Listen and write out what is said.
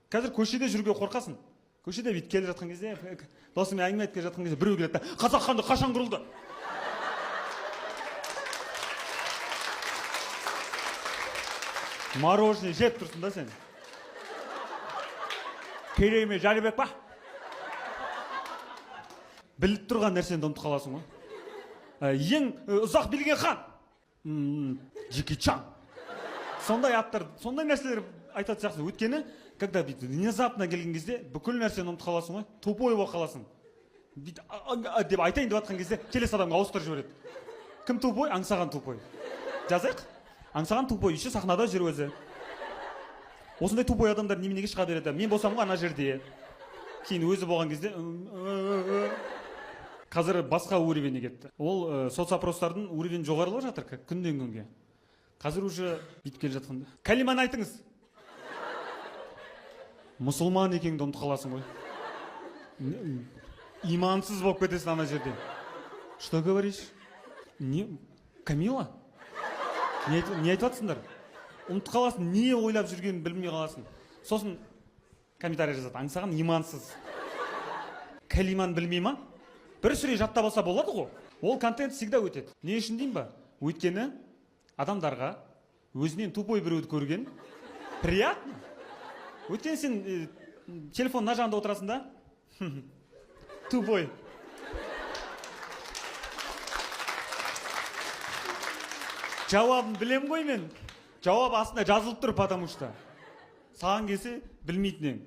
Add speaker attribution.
Speaker 1: Қазір көшеде жүруге қорқасың. Көшеде бүйтіп келе жатқан кезде, досыңмен әңгіме айтып келе жатқан кезде біреу келеді да, қазақ хандығы қашан құрылды? Мороженое жеп тұрсың да сен. Керей ме, Жәнібек па? Біліп тұрған нәрсені ұмытып қаласың ғой. Ең ұзақ билеген хан. Джеки Чан. Сондай аттар, сондай нәрселер айтатын сияқты. Өйткені, когда внезапно келген кезде бүкіл нәрсені ұмытып қаласың ғой. Тупой болып қаласың. Деп айтайын деп жатқан кезде келесі адамға ауыстырып жібереді. Кім тупой? Аңсаған тупой. Жазайық. Аңсаған тупой еще сахнада жүр өзі. Осындай тупой адамдар неменеге шыға береді? Мен болсам ғой ана жерде. Кейін өзі болған кезде қазір басқа уровеньге кетті. Ол соцопростардың уровень жоғарылап жатыр күннен күнге. Қазір уже бүйтіп келе жатқанда. Кәлиманы айтыңыз. Мұсылман екеніңді ұмытып қаласың ғой. Имансыз болып кетесің ана жерде. Что говоришь? Не? Камила? Не айтып жатсыңдар? Ұмытып қаласың, не ойлап жүргенін білмей қаласың. Сосын комментарий жазады. Аңсаған имансыз. Кәлиманы білмей ма? Бір сүре жаттап алса болады ғой. Ол контент всегда өтеді. Не үшін деймін ба? Өйткені адамдарға өзінен тупой біреуді көрген приятно. Өйткені сен телефон мына жағында отырасың да? Тупой. Жауабын білем ғой мен. Жауап астында жазылып тұр, потому что саған келсе білмейтін ең.